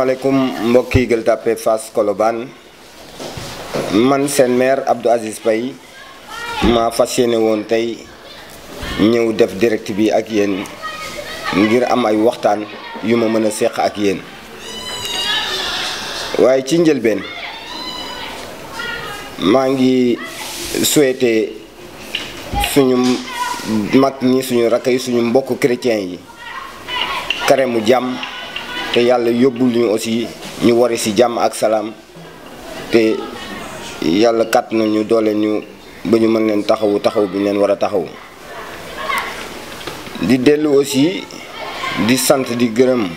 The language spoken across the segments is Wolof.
asalaamaaleykum mbokki Gueule Tapée Fass Colobane man seen maire Abdou Aziz Paye ma fas yéene woon tey ñëw def direct bi ak yéen ngir am ay waxtaan yu ma mën a seq ak yéen waaye ci njëlbeen maa ngi souhaité suñu mag ñi suñu rakk yi suñu mbokk chrétien yi carême jàmm te yàlla yóbbul ñu aussi ñu wari ci jàmm ak salaam te yàlla kat nañu doole ñu ba ñu mën leen taxawu bi ñu leen war a taxawu di dellu aussi di sant di gërëm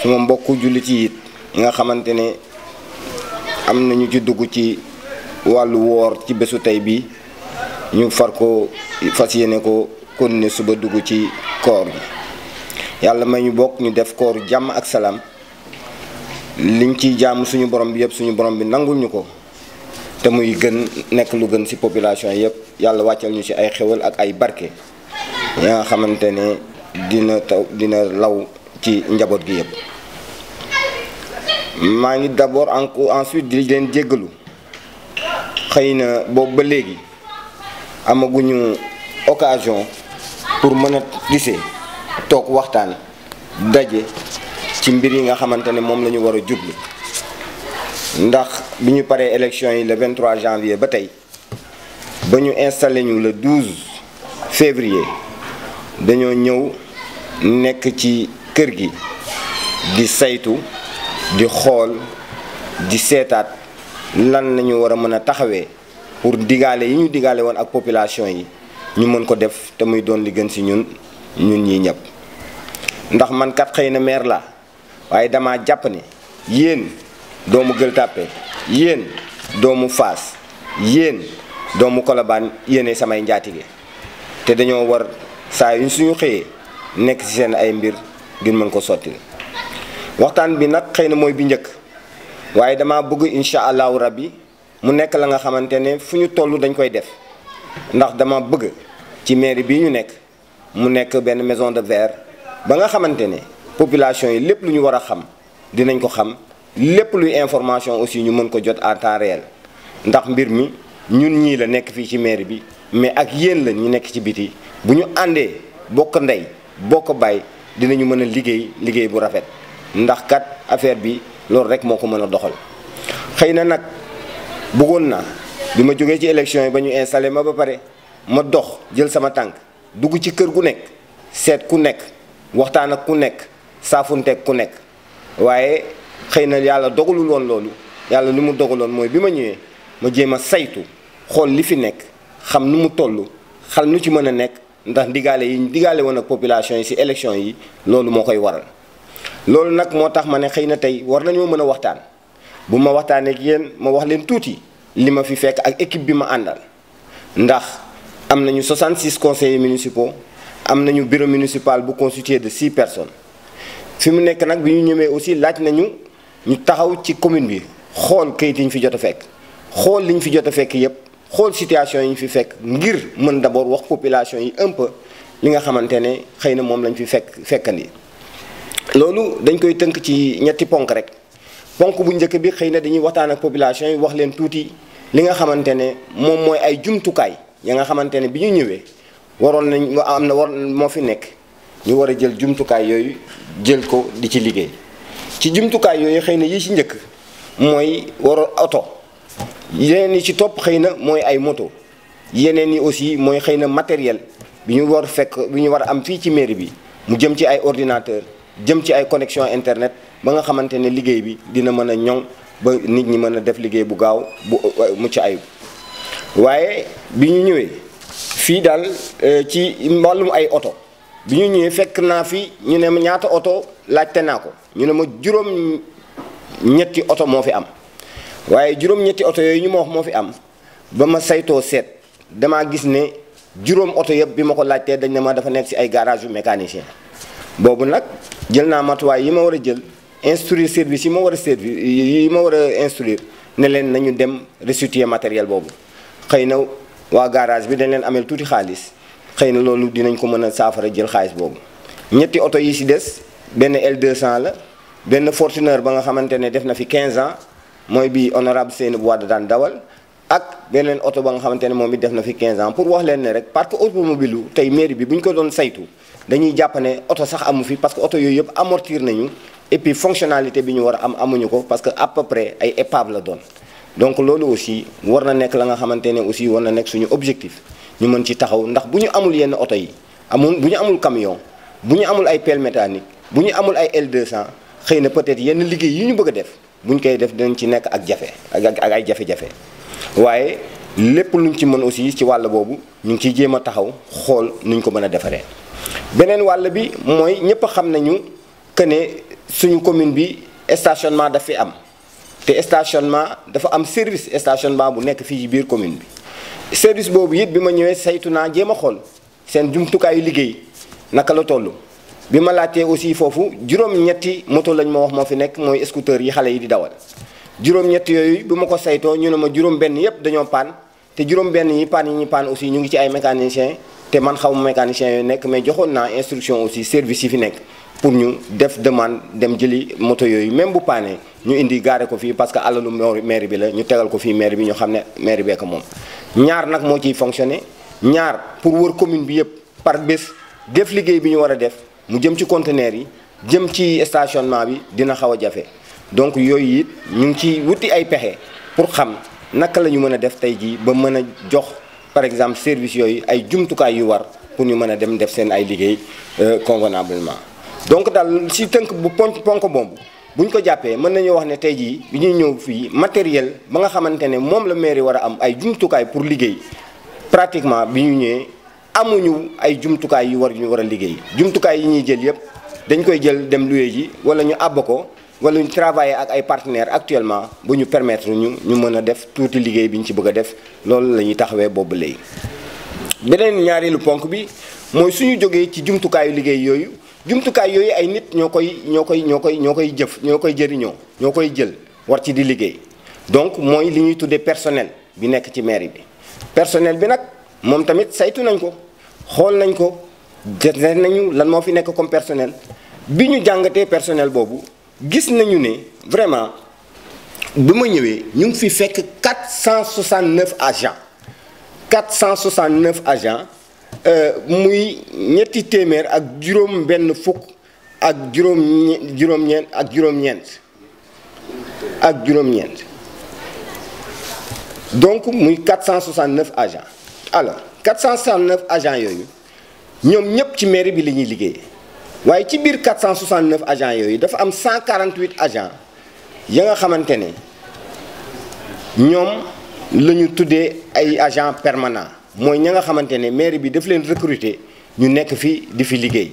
suma mbokku jullit yi it nga xamante ne am nañu ci dugg ci wàllu woor ci bésu tey bi ñu far ko fas yéene ko continuer suba dugg ci koor gi yàlla may ñu bokk ñu def kooru jàmm ak salaam liñ ciy jaamu suñu borom bi yëpp suñu borom bi nangul ñu ko te muy gën nekk lu gën ci population yëpp yàlla wàccal ñu ci ay xewal ak ay barke yaa nga xamante ne dina law ci njaboot gi yëpp. maa ngi d'abord ensuite di leen jéggalu xëy na boobu ba léegi amaguñu occasion pour mën a gisee toog waxtaan daje ci mbir yi nga xamante ne moom la ñu war a jublu ndax bi ñu paree élection yi le 23 janvier ba tey ba ñu installé ñu le 12 février dañoo ñëw nekk ci kër gi di saytu di xool di seetaat lan la ñu war a mën a taxawee pour digaale yi ñu digaale woon ak population yi ñu mën ko def te muy doon li gën ci ñun ñii ñëpp. ndax man kat xëy na maire la waaye dama jàpp ne yéen doomu Gueule Tapée yéen doomu Fass yéen doomu Colobane yéene samay njaatige te dañoo war saa yu suñu xëyee nekk ci seen ay mbir ngir mën ko sotti waxtaan bi nag xëy na mooy bi njëkk waaye dama bëgg incha allahu rabbi mu nekk la nga xamante ne fu ñu toll dañ koy def ndax dama bëgg ci mairie bii ñu nekk mu nekk benn maison de verre ba nga xamante ne population yi lépp lu ñu war a xam dinañ ko xam lépp luy information aussi ñu mën ko jot en temps réel ndax mbir mi ñun ñii la nekk fii ci mairie bi mais ak yéen la ñu nekk ci biti bu ñu àndee bokk ndey bokk baay dinañu mën a liggéey bu rafet ndax kat affaire bi loolu rek moo ko mën a doxal. xëy na nag bëggoon naa bi ma jógee ci élection yi ba ñu installé ma ba pare ma dox jël sama tànk dugg ci kër gu nekk seet ku nekk waxtaan ak ku nekk saafunteeg ku nekk waaye xëy na yàlla dogalul woon loolu yàlla li mu dogaloon mooy bi ma ñëwee ma jéem a saytu xool li fi nekk xam nu mu toll xal nu ci mën a nekk ndax ndigaale yi ñu digaale woon ak population yi ci élection yi loolu moo koy waral. loolu nag moo tax ma ne xëy na tey war nañoo mën a waxtaan bu ma waxtaanee ak yéen ma wax leen tuuti li ma fi fekk ak équipe bi ma àndal ndax am nañu 66 conseillers municipaux am nañu bureau municipal bu constitué de 6 personnes fi mu nekk nag bi ñu ñëwee aussi laaj nañu ñu taxaw ci commune bi xool kayit yi ñu fi jot a fekk xool li ñu fi jot a fekk yépp xool situation yi ñu fi fekk ngir mën d'abord wax population yi un peu li nga xamante ne xëy na moom lañ fi fekkandi. loolu dañ koy tënk ci ñetti ponk rek ponk bu njëkk bi xëy na dañuy waxtaan ak population yi wax leen tuuti li nga xamante ne moom mooy ay jumtukaay ya nga xamante ne bi ñu ñëwee waroon nañ moo fi nekk ñu war a jël jumtukaay yooyu jël ko di ci liggéey ci jumtukaay yooyu xëy na yi ci njëkk mooy war oto yeneen yi ci topp xëy na mooy ay moto yeneen yi aussi mooy xëy na matériel bi ñu war a am fii ci mairie bi mu jëm ci ay ordinateur jëm ci ay connexion internet ba nga xamante ne liggéey bi dina mën a ñoŋ ba nit ñi mën a def liggéey bu gaaw bu mucc ayib waaye bi ñu ñëwee fii daal ci wàllum ay oto bi ñu ñëwee fekk naa fi ñu ne ma ñaata oto laajte naa ko ñu ne ma juróom-ñetti oto moo fi am waaye juróom-ñetti oto yooyu ñu ma wax moo fi am ba ma saytoo seet damaa gis ne juróom oto yëpp bi ma ko laajtee dañ ne ma dafa nekk ci ay garage yu mécanicien boobu nag jël naa matuwaay yi ma war a jël instruire service yi ma war a instruire ne leen nañu dem restituer matériel boobu xëy na waa garage bi dañ leen ameel tuuti xaalis xëy na loolu dinañ ko mën a saafara jël xaalis boobu. ñetti oto yi ci des benn L200 la benn Fortuner ba nga xamante ne def na fi 15 ans mooy bi honorable Seynabou Wade daan dawal ak beneen oto ba nga xamante ne moom it def na fi 15 ans pour wax leen ne rek parc automobile lu tey mairie bi bu ñu ko doon saytu dañuy jàpp ne oto sax amu fi parce que oto yooyu yëpp amortir nañu et puis fonctionnalité bi ñu war a am amuñu ko parce que à peu près ay épave la doon. donc loolu aussi war na nekk la nga xamante ne aussi war na nekk suñu objectif ñu mën ci taxaw ndax bu ñu amul yenn oto yi bu ñu amul camion bu ñu amul ay pelle mécanique bu ñu amul ay L200 xëy na peut-être yenn liggéey yi ñu bëgg a def bu ñu koy def dinañ ci nekk ak jafe ak ay jafe-jafe waaye lépp luñ ci mën aussi ci wàll boobu ñu ngi ciy jéem a taxaw xool nuñ ko mën a defaree. beneen wàll bi mooy ñëpp xam nañu que ne suñu commune bi stationnement daf fi am te stationnement dafa am service stationnement bu nekk fii ci biir commune bi service boobu it bi ma ñëwee saytu naa jéem a xool seen jumtukaayu liggéey naka la toll. bi ma laajtee aussi foofu juróom-ñetti moto lañ ma wax moo fi nekk mooy scooter yi xale yi di dawal juróom-ñetti yooyu bi ma ko saytoo ñu ne ma juróom-benn yëpp dañoo paan te juróom-benn yi ñu paan aussi ñu ngi ci ay mécaniciens te man xaw ma mécaniciens yooyu nekk mais joxoon naa instruction aussi service yi fi nekk pour ñu def demande dem jëli moto yooyu même bu paanee ñu indi gaare ko fii parce que alalu mairie bi la ñu tegal ko fii mairie bi ñu xam ne mairie bee ko moom. ñaar nag moo ciy fonctionné ñaar pour wër commune bi yëpp par bés def liggéey bi ñu war a def. mu jëm ci conteneur yi jëm ci stationnement bi dina xaw a jafe donc yooyu it ñu ngi ci wuti ay pexe pour xam naka la ñu mën a def tey jii ba mën a jox par exemple service yooyu ay jumtukaay yu war pour ñu mën a dem def seen ay liggéey convenablement. donc daal si tënk bu ponk boobu bu ñu ko jàppee mën nañoo wax ne tey jii bi ñuy ñëw fii matériel ba nga xamante ne moom la mairie war a am ay jumtukaay pour liggéey pratiquement bi ñu ñëwee. amuñu ay jumtukaay yu ñu war a liggéey jumtukaay yi ñuy jël yëpp dañ koy jël dem loué ji wala ñu àbb ko wala ñu travailler ak ay partenaires actuellement bu ñu permettre ñu mën a def tuuti liggéey bi ñu ci bëgg a def loolu la ñuy taxawee boobu léegi. beneen ñaareelu ponk bi mooy suñu jógee ci jumtukaayu liggéey yooyu jumtukaay yooyu ay nit ñoo koy jëriñoo ñoo koy jël war ci di liggéey donc mooy li ñuy tuddee personnel bi nekk ci mairie bi personnel bi nag moom tamit saytu nañ ko. xool nañ ko jël nañu lan moo fi nekk comme personnel bi ñu jàngatee personnel boobu gis nañu ne vraiment bi ma ñëwee ñu ngi fi fekk 469 agents muy ñetti téeméer ak juróom benn fukk ak juróom-ñeent donc muy 469 agents alors 469 agents yooyu ñoom ñëpp ci mairie bi la ñuy liggéey waaye ci biir 469 agents yooyu dafa am 148 agents ya nga xamante ne ñoom la ñu tuddee ay agents permanents mooy ña nga xamante ne mairie bi daf leen recruter ñu nekk fi di fi liggéey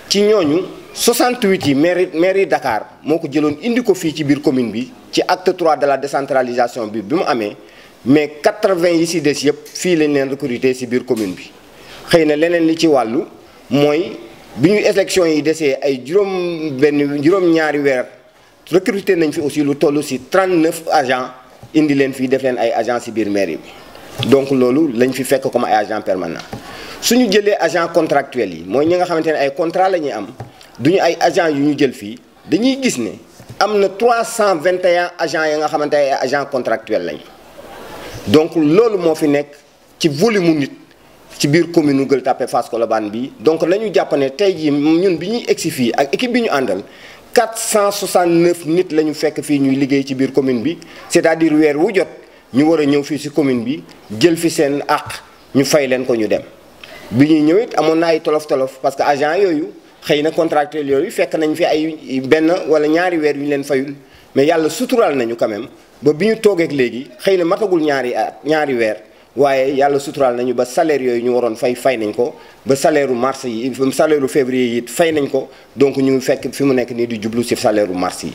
ci ñooñu 68 yi mairie Dakar moo ko jëloon indi ko fii ci biir commune bi ci acte 3 de la décentralisation bi mu amee. mais 80 yi ci des yëpp fii lañ leen recruter ci biir commune bi xëy na leneen li ci wàllu mooy bi ñu élection yi desee ay juróom-ñaari weer recruter nañ fi aussi lu toll ci 39 agents indi leen fii def leen ay agents ci biir mairie bi donc loolu lañ fi fekk comme ay agents permanents suñu jëlee agents contractuels yi mooy ñi nga xamante ne ay contrat la ñuy am duñu ay agents yu ñu jël fii dañuy gis ne am na 321 agents ya nga xamante ne ay agents contractuels lañu. donc loolu moo fi nekk ci volume mu nit ci biir commune Gueule Tapée Fass Colobane bi donc la ñu jàpp ne tey jii ñun bi ñuy egsi fii ak équipe bi ñu àndal 469 nit la ñu fekk fii ñuy liggéey ci biir commune bi c'est-à-dire weer wu jot ñu war a ñëw fii ci commune bi jël fi seen àq ñu fay leen ko ñu dem. bi ñuy ñëw it amoon na ay tolof-tolof parce que agent yooyu xëy na contractuel yooyu fekk nañ fi ay benn wala ñaari weer yu ñu leen fayul mais yàlla suturaal nañu quand même. ba bi ñu toogeek léegi xëy na matagul ñaari weer waaye yàlla suturaal nañu ba salaire yooyu ñu waroon fay nañ ko ba salaire u mars yi salaire u février yi it fay nañ ko donc ñu ngi fekk fi mu nekk nii di jublu ci salaire u mars yi.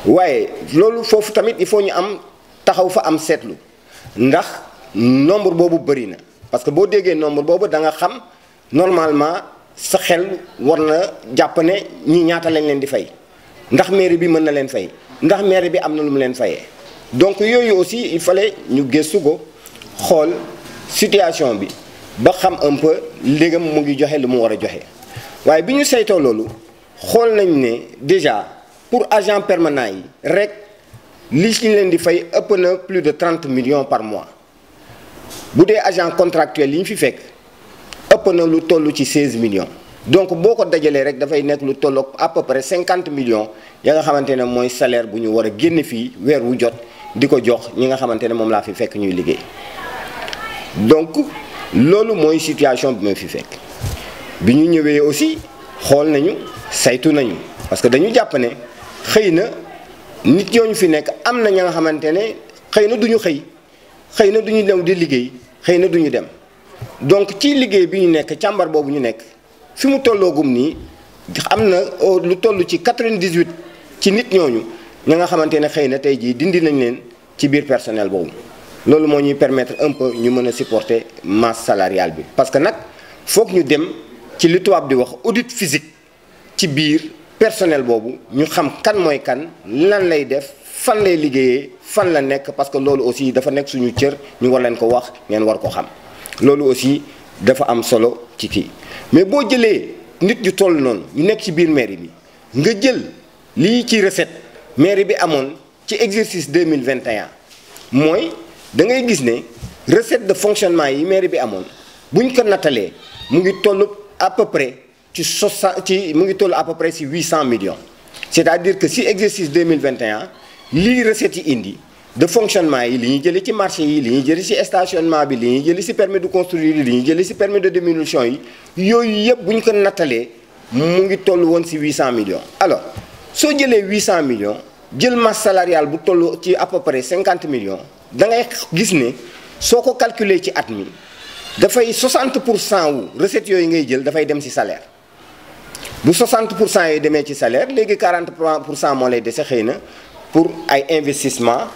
waaye loolu foofu tamit il faut ñu am taxaw fa am seetlu ndax nombre boobu bëri na parce que boo déggee nombre boobu da nga xam normalement sa xel war na jàpp ne ñi ñaata lañ leen di fay ndax mairie bi mën na leen fay ndax mairie bi am na lu mu leen fayee. donc yooyu aussi il fallait ñu gëstu ko xool situation bi ba xam un peu léegam mu ngi joxe lu mu war a joxe waaye bi ñu saytoo loolu xool nañ ne déjà pour agent permanent yi rek li ci leen di fay ëpp na plus de 30 millions par mois bu dee agent contractuel yi ñu fi fekk ëpp na lu toll ci 16 millions donc boo ko dajalee rek dafay nekk lu tolloog à peu près 50 millions ya nga xamante ne mooy salaire bu ñu war a génne fii weer wu jot di ko jox ñi nga xamante ne moom laa fi fekk ñuy liggéey donc loolu mooy situation bi ma fi fekk bi ñu ñëwee aussi xool nañu saytu nañu parce que dañu jàpp ne xëy na nit ñooñu fi nekk am na ña nga xamante ne xëy na duñu xëy na duñu dem di liggéey xëy na duñu dem donc ci liggéey bi ñu nekk càmbar boobu ñu nekk fi mu tolloogum nii am na lu toll ci 98 ci nit ñooñu ña nga xamante ne xëy na tey jii dindi nañ leen ci biir personnel boobu loolu moo ñuy permettre un peu ñu mën a supporter masse salariale bi parce que nag foog ñu dem ci li tubaab di wax audit physique ci biir personnel boobu ñu xam kan mooy kan lan lay def fan lay liggéeyee fan la nekk parce que loolu aussi dafa nekk suñu cër ñu war leen ko wax ngeen war ko xam loolu aussi dafa am solo ci kii mais boo jëlee nit ñu toll noonu ñu nekk ci biir mairie bi nga jël lii ci recette mairie bi amoon ci exercice 2021 mooy da ngay gis ne recette de fonctionnement yi mairie bi amoon buñ ko nattalee mu ngi toll à peu près mu ngi toll à peu près ci 800 millions c'est-à-dire que si exercice 2021 lii recettes yi indi de fonctionnement yi li ñuy jëlee ci marché yi li ñuy jëlee ci stationnement bi li ñuy jëlee ci permis de construire yi li ñuy jëlee ci permis de démolition yi yooyu yëpp bu ñu ko nattalee mu ngi toll woon ci 800 millions alors soo jëlee 800 millions jël masse salariale bu toll ci à peu près 50 millions da ngay gis ne soo ko calculer ci at mi dafay 60% wu recettes yooyu ngay jël dafay dem ci salaire bu 60% yi demee ci salaire léegi 40% moo lay dese xëy na pour ay investissement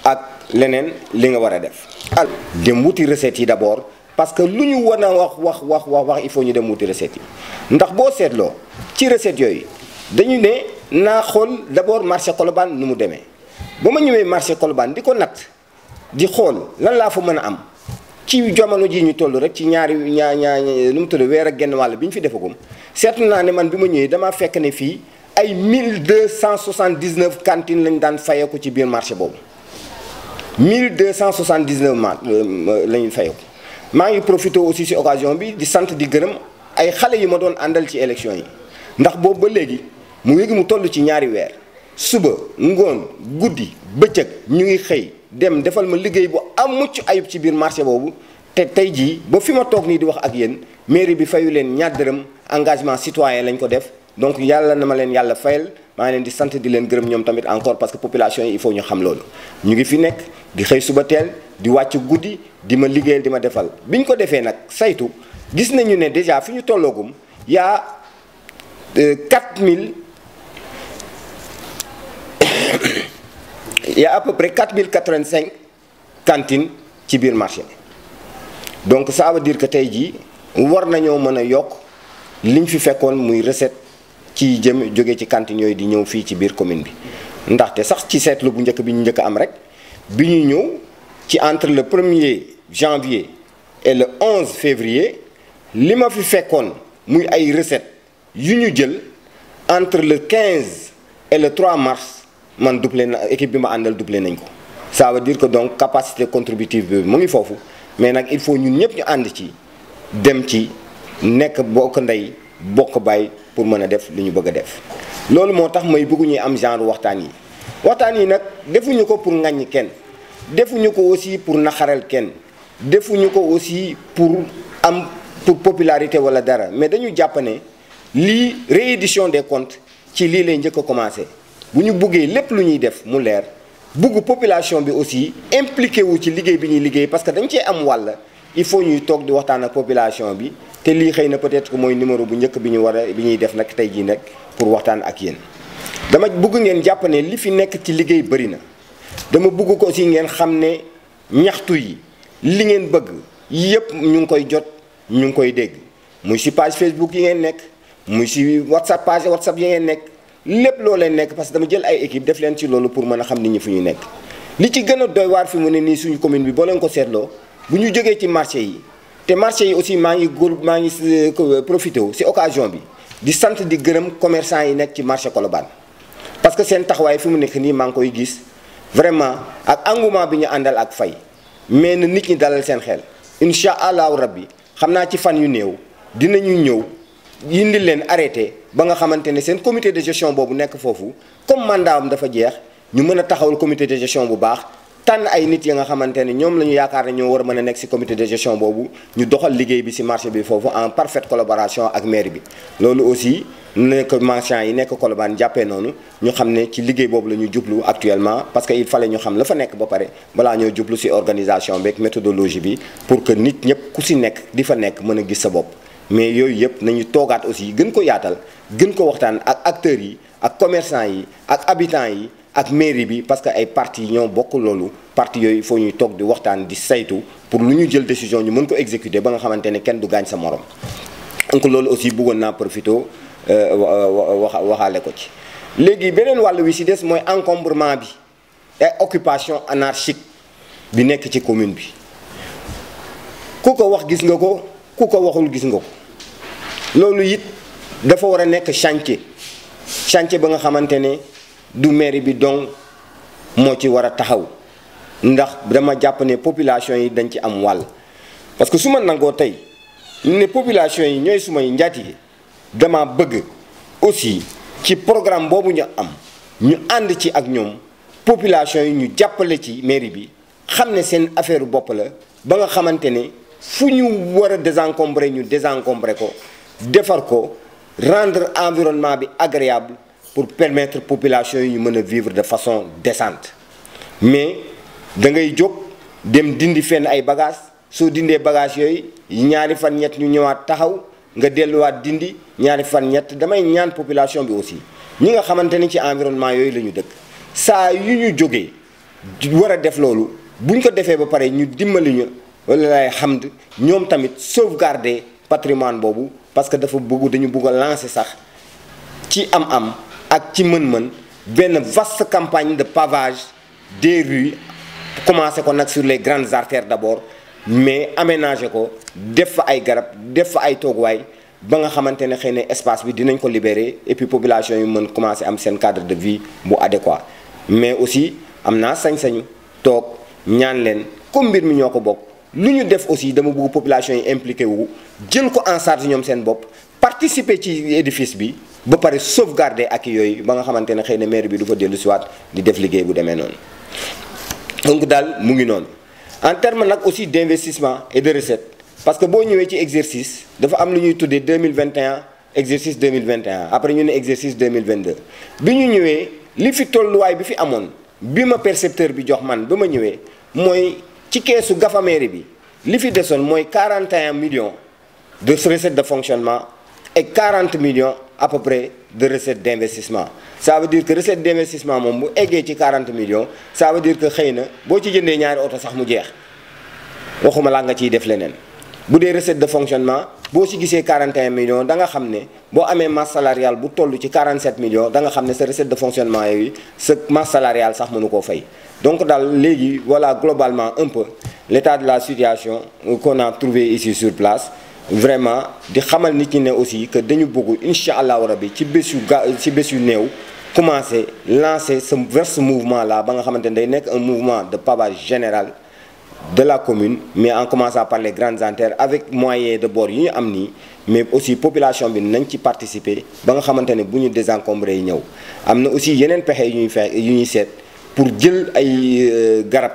ak leneen li nga war a def. alors dem wuti recettes yi d'abord parce que lu ñu war a wax il faut ñu dem wuti recettes yi ndax boo seetloo ci recettes yooyu dañu ne naa xool d'abord marché Colobane nu mu demee ba ma ñëwee marché Colobane di ko natt di xool lan laa fa mën a am ci jamono ji ñu toll rek ci ñaari nu mu tudd weer ak genn wàll bi ñu fi defagum seetlu naa ne man bi ma ñëwee damaa fekk ne fii ay 1279 cantines lañ daan fayeeku ci biir marché boobu 1279 lañuy fayeeku maa ngi profité aussi ci occasion bi di sant di gërëm ay xale yi ma doon àndal ci élection yi ndax boobu ba léegi mu toll ci ñaari weer suba ngoon guddi bëccëg ñu ngi xëy dem defal ma liggéey bu am mucc ayib ci biir marché boobu te tey jii ba fi ma toog nii di wax ak yéen mairie bi fayu leen ñaar dërëm engagement citoyen lañ ko def donc yàlla na ma leen yàlla fayal maa ngi leen di sant di leen gërëm ñoom tamit encore parce que population yi il faut ñu xam loolu ñu ngi fi nekk di xëy suba teel di wàcc guddi di ma liggéeyal di ma defal bi ñu ko defee nag saytu gis nañu ne déjà fi ñu tolloogum yaa 4000 il y a à peu près 4085 cantines ci biir marché donc ça veut dire que tey jii war nañoo mën a yokk liñ fi fekkoon muy recette ci jëm jóge ci cantines yooyu di ñëw fii ci biir commune bi ndaxte sax ci seetlu bu njëkk bi ñu njëkk am rek bi ñuy ñëw ci entre le 1er janvier et le 11 février li ma fi fekkoon muy ay recettes yu ñu jël entre le 15 et le 3 mars man doublé na équipe bi ma àndal doublé nañ ko ça veut dire que donc capacité contributive bi mu ngi foofu mais nag il faut ñun ñëpp ñu ànd ci dem ci nekk bokk ndey bokk baay pour mën a def li ñu bëgg a def loolu moo tax may bëggu ñuy am genre waxtaan yi nag defuñu ko pour ŋaññi kenn defuñu ko aussi pour naxaral kenn defuñu ko aussi pour popularité wala dara mais dañu jàpp ne lii réédition des comptes ci lii lay njëkk a commencé bu ñu buggee lépp lu ñuy def mu leer bugg population bi aussi impliqué wu ci liggéey bi ñuy liggéey parce que dañ cee am wàll il faut ñuy toog di waxtaan ak population bi te lii xëy na peut-être que mooy numéro bu njëkk bi ñuy def nag tey jii nag pour waxtaan ak yéen. dama bugg ngeen jàpp ne li fi nekk ci liggéey bëri na dama bugg ko aussi ngeen xam ne ñaxtu yi li ngeen bëgg yépp ñu ngi koy jot ñu ngi koy dégg muy ci page Facebook yi ngeen nekk muy ci page WhatsApp yi ngeen nekk. lépp loo leen nekk parce que dama jël ay équipe def leen ci loolu pour mën a xam nit ñi fu ñu nekk li ci gën a doy waar fi mu ne nii suñu commune bi boo leen ko seetloo bu ñu jógee ci marché yi te marché yi aussi maa ngi profité wu ci occasion bi di sant di gërëm commerçant yi nekk ci marché Colobane parce que seen taxawaay fi mu nekk nii maa ngi koy gis vraiment ak engouement bi ñu àndal ak fay mais na nit ñi dalal seen xel incha allahu rabbi xam naa ci fan yu néew dinañu ñëw indi leen arrêté ba nga xamante ne seen comité de gestion boobu nekk foofu comme mandat am dafa jeex ñu mën a taxawal comité de gestion bu baax tànn ay nit ya nga xamante ne ñoom la ñu yaakaar ne ñoo war a mën a nekk ci comité de gestion boobu ñu doxal liggéey bi ci marché bi foofu en parfaite collaboration ak mairie bi. loolu aussi nekk marchand yi nekk Colobane jàppee noonu ñu xam ne ci liggéey boobu la ñu jublu actuellement parce que il fallait ñu xam la fa nekk ba pare balaa ñoo jublu ci organisation beeg méthodologie bi pour que nit ñëpp ku ci nekk di fa nekk mën a gis sa bopp. mais yooyu yëpp nañu toogaat aussi gën ko yaatal gën ko waxtaan ak acteurs yi ak commerçants yi ak habitants yi ak mairie bi parce que ay parties ñoo bokk loolu parties yooyu il faut ñuy toog di waxtaan di saytu pour lu ñu jël décision ñu mën ko exécuter ba nga xamante ne kenn du gaañ sa morom. donc loolu aussi bëggoon naa profité waxaale ko ci. léegi beneen wàll wi ci des mooy encombrement bi et occupation anarchique bi nekk ci commune bi ku ko wax gis nga ko ku ko waxul gis nga ko loolu it dafa war a nekk chantier ba nga xamante ne du mairie bi donc moo ci war a taxaw ndax dama jàpp ne population yi dañ ci am wàll parce que su ma nangoo tey ne population yi ñooy sumay njaatige dama bëgg aussi ci programme boobu ñu am ñu ànd ci ak ñoom population yi ñu jàppale ci mairie bi xam ne seen affaire bopp la ba nga xamante ne fu ñu war a désencombrer ñu désencombrer ko defar ko rendre environnement bi agréable pour permettre population yi ñu mën a vivre de façon décente mais da ngay jóg dem dindi fenn ay bagages soo dindee bagages yooyu ñaari fan ñett ñu ñëwaat taxaw nga delluwaat dindi ñaari fan ñett damay ñaan population bi aussi ñi nga xamante ni ci environnement yooyu la ñu dëkk saa yu ñu jógee war a def loolu buñ ko defee ba pare ñu dimbali ñu wala lay xamd ñoom tamit sauvegarder patrimoine boobu parce que dafa dañu bëgg a lancer sax ci am-am ak ci mën-mën benn vaste campagne de pavage des rues commencé ko nag sur les grandes artères d'abord mais aménager ko def fa ay garab def fa ay tooguwaay ba nga xamante ne xëy na espace bi dinañ ko libérer et puis population yi mën commencé am seen cadre de vie bu adéquat mais aussi am naa sañ-sañu toog ñaan leen comme mbir mi ñoo ko bokk lu ñu def aussi dama bëgg population yi impliqué wu jël ko en charge ñoom seen bopp participer ci édifice bi ba pare sauvegarder ak yooyu ba nga xamante ne xëy na maire bi du fa dellu siwaat di def liggéey bu demee noonu donc daal mu ngi noonu en terme nag aussi d'investissement et de recette parce que boo ñëwee ci exercice dafa am lu ñuy tuddee 2021 exercice 2021 après ñu ne exercice 2022 bi ñu ñëwee li fi tolluwaay bi fi amoon bi ma percepteur bi jox man ba ma ñëwee mooy ci keesu gafa mairie bi li fi desoon mooy 41 millions de recettes de fonctionnement et 40 millions à peu près de recettes d'investissement ça veut dire que recette d'investissement moom bu eggee ci 40 millions ça veut dire que xëy na boo ci jëndee ñaari oto sax mu jeex waxuma laa nga ciy def leneen bu dee recette de fonctionnement boo ci gisee 41 millions da nga xam ne boo amee masse salariale bu toll ci 47 millions da nga xam ne sa recette de fonctionnement yooyu sa masse salariale sax mënu koo fay donc daal léegi voilà globalement un peu l'état de la situation qu'on a trouvé ici sur place vraiment di xamal nit ñi ne aussi que dañu bëgg incha allahu rabi ci bés yu néew commencer lancer vers ce mouvement là ba nga xamante ne day nekk un mouvement de pavage général de la commune mais en commençant par les grandes artères avec moyens de bord yi ñu am nii mais aussi population bi nañ ci participer ba nga xamante ne bu ñu désencombré yi ñëw am na aussi yeneen pexe yu ñuy seet pour jël ay garab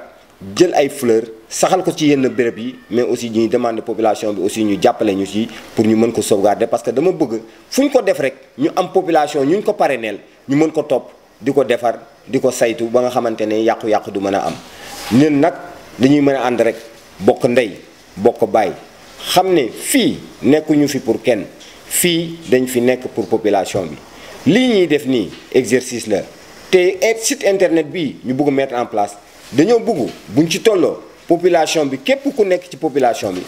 jël ay fleurs saxal ko ci yenn béréb yi mais aussi ñuy demander population bi aussi ñu jàppale ñu ci pour ñu mën ko sauvegarder parce que dama bëgg fu ñu ko def rek ñu am population ñu ko parrainel ñu mën ko topp di ko defar di ko saytu ba nga xamante ne yàqu-yàqu du mën a am ñun nag dañuy mën a ànd rek bokk ndey bokk baay xam ne fii nekkuñu fi pour kenn fii dañ fi nekk pour population bi lii ñuy def nii exercice la te site internet bi ñu bëgg mettre en place dañoo bëgg buñ ci tolloo population bi képp ku nekk ci population bi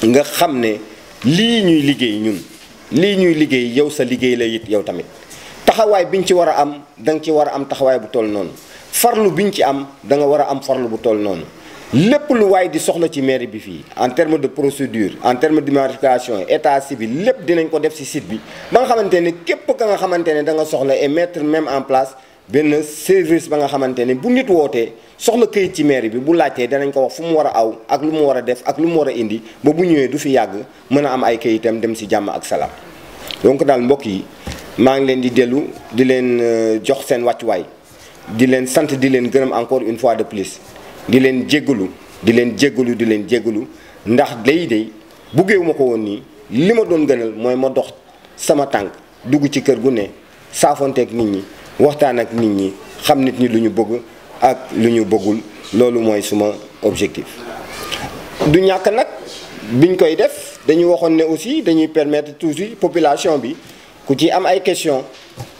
nga xam ne lii ñuy liggéey ñun lii ñuy liggéey yow sa liggéey la it yow tamit taxawaay biñ ci war a am da nga ci war a am taxawaay bu toll noonu farlu biñ ci am da nga war a am farlu bu toll noonu lépp lu waay di soxla ci mairie bi fii en terme de procédure en terme d'immatriculation état civil lépp dinañ ko def ci site bi ba nga xamante ne képp ka nga xamante ne da nga soxla et mettre même en place benn service ba nga xamante ne bu nit wootee soxla këyit ci mairie bi bu laajtee danañ ko wax fu mu war a aw ak lu mu war a def ak lu mu war a indi ba bu ñëwee du fi yàgg mën a am ay këyitam dem ci jàmm ak salaam. donc daal mbokk yi maa ngi leen di dellu di leen jox seen wàccuwaay di leen sant di leen gërëm encore une fois de plus di leen jéggalu ndax day buggeewu ma ko woon nii li ma doon gënal mooy ma dox sama tànk dugg ci kër gu ne saafonteeg nit ñi waxtaan ak nit ñi xam nit ñi lu ñu bëgg ak lu ñu bëggul loolu mooy suma objectif. du ñàkk nag biñ koy def dañu waxoon ne aussi dañuy permettre toujours population bi ku ci am ay question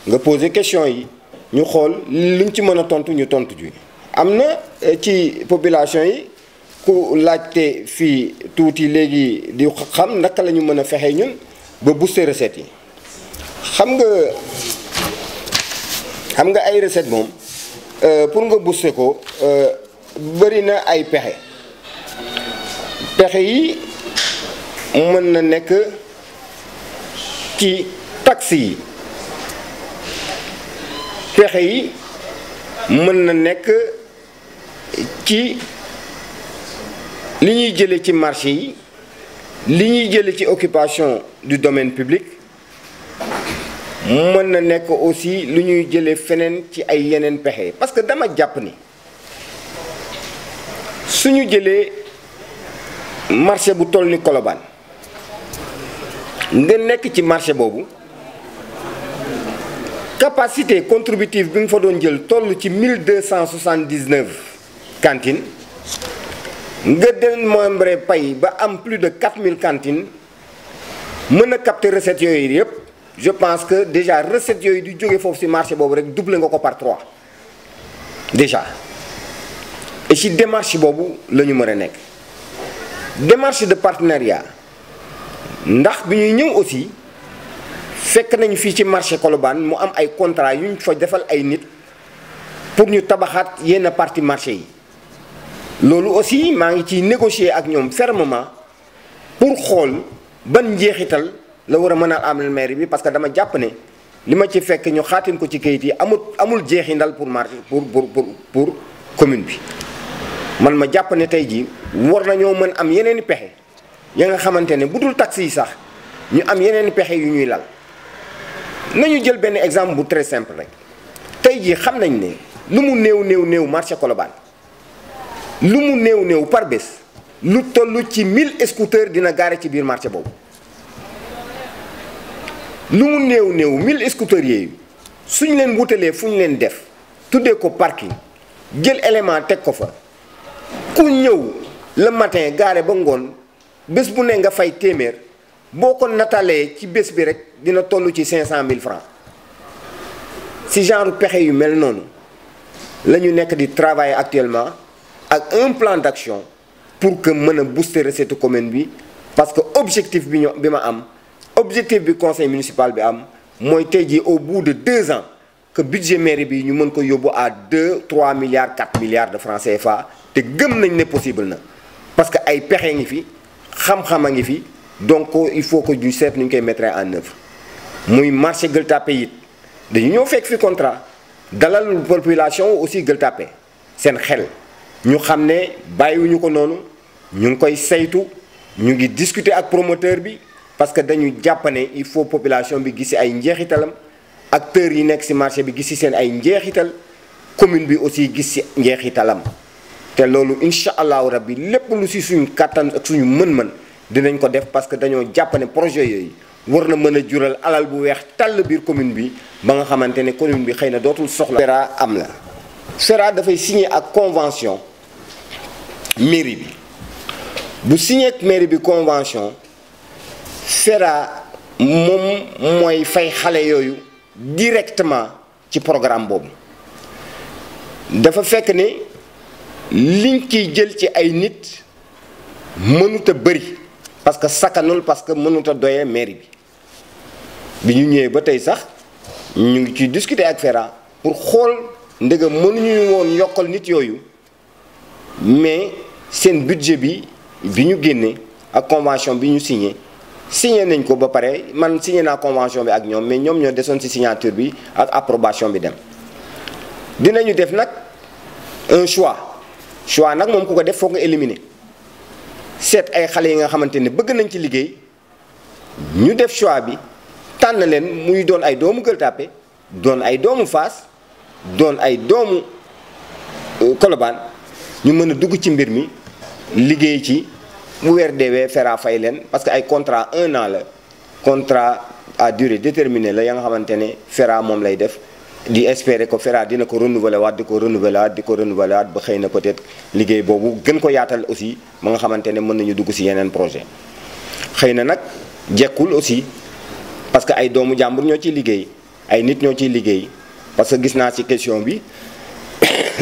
nga poser question yi ñu xool luñ ci mën a tontu ñu tontu ji. am na ci population yi ku laajte fii tuuti léegi di xam naka la ñu mën a fexe ñun ba booster recettes yi xam nga ay recettes moom pour nga booster ko bëri na ay pexe yi mën na nekk ci taxes yi pexe yi mën na nekk ci li ñuy jële ci marché yi li ñuy jële ci occupation du domaine public mën na nekk aussi lu ñuy jële feneen ci ay yeneen pexe parce que dama jàpp ni suñu jëlee marché bu toll ni Colobane nga nekk ci marché boobu capacité contributive bi nga fa doon jël toll ci 1279 cantines nga dénombré pay ba am plus de 4000 cantines mën a capter recettes yooyu yëpp je pense que déjà recettes yooyu di jóge foofu ci marché boobu rek doublé nga ko par 3 déjà et ci démarche boobu la ñu mën a nekk démarche de partenariat ndax bi ñuy ñëw aussi fekk nañu fii ci marché Colobane mu am ay contrat yu ñu fa defal ay nit pour ñu tabaxaat yenn partie marché yi loolu aussi maa ngi ciy négocier ak ñoom fermement pour xool ban njeexital la war a mën a amal mairie bi parce que dama jàpp ne li ma ci fekk ñu xaatim ko ci kayit yi amul jeexindal pour marché pour commune bi man ma jàpp ne tey jii war nañoo mën am yeneen i pexe ya nga xamante ne bu dul taxes yi sax ñu am yeneen i pexe yu ñuy lal. nañu jël benn exemple bu très simple rek tey jii xam nañ ne lu mu néew marché Colobane lu mu néew par bés lu toll ci 1000 scooters dina gaare ci biir marché boobu lu mu néew 1000 scooters yooyu suñ leen wutalee fu ñu leen def tuddee ko parking jël élément teg ko fa ku ñëw le matin gaare ba ngoon bés bu ne nga fay téeméer boo ko natalee ci bés bi rek dina toll ci 500 000 francs ci genre pexe yu mel noonu la ñu nekk di travailler actuellement ak un plan d'action pour que mën a booster recette commune bi parce que objectif bi ma am objectif bi conseil municipal bi am mooy tey jii au bout de 2 ans que budget mairie bi ñu mën ko yóbbu à 2 3 milliards 4 milliards de francs CFA te gëm nañ ne possible na parce que ay pexe ngi fi xam-xam a ngi fi. donc il faut que ñu seet nu ñu koy mettre en œuvre muy marché Gueule Tapée it dañu ñëw fekk fi contrat dalal population aussi Gueule Tapée seen xel ñu xam ne bàyyiwuñu ko noonu ñu ngi koy saytu ñu ngi discuter ak promoteur bi parce que dañu jàpp ne il faut population bi gis ci ay njeexitalam acteurs yi nekk ci marché bi gis ci seen ay njeexital commune bi aussi gis ci njeexitalam te loolu incha allahu rabbi lépp lu ci suñu kàttan ak suñu mën-mën. dinañ ko def parce que dañoo jàpp ne projet yooyu war na mën a jural alal bu weex tàll biir commune bi ba nga xamante ne commune bi xëy na dootul soxla. FERA am la FERA dafay signer ak convention mairie bi bu signer ak mairie bi convention FERA moom mooy fay xale yooyu directement ci programme boobu dafa fekk ne liñ ciy jël ci ay nit mënut a bëri. parce que sakkanul parce que mënut a doyee mairie bi ñu ñëwee ba tey sax ñu ngi ciy discuter ak FERA pour xool ndegam mënuñu woon yokkal nit yooyu mais seen budget bi ñu génne ak convention bi ñu signé nañ ko ba pare man signé naa convention bi ak ñoom mais ñoom ñoo desoon ci signature bi ak approbation bi dem. dinañu def nag un choix nag moom ku ko def foog nga éliminer seet ay xale yi nga xamante ne bëgg nañ ci liggéey ñu def choix bi tànn leen muy doon ay doomu Gueule Tapée doon ay doomu Fass doon ay doomu Colobane ñu mën a dugg ci mbir mi liggéey ci bu weer deewee FERA fay leen parce que ay contrat 1 an la contrat à durée déterminée la ya nga xamante ne FERA moom lay def di espérer ko FERA dina ko renouveler waat di ko renouveler waat ba xëy na peut-être liggéey boobu gën ko yaatal aussi ba nga xamante ne mën nañu dugg ci yeneen projet xëy na nag jekkul aussi parce que ay doomu jàmbur ñoo ciy liggéey ay nit ñoo ciy liggéey parce que gis naa ci question bi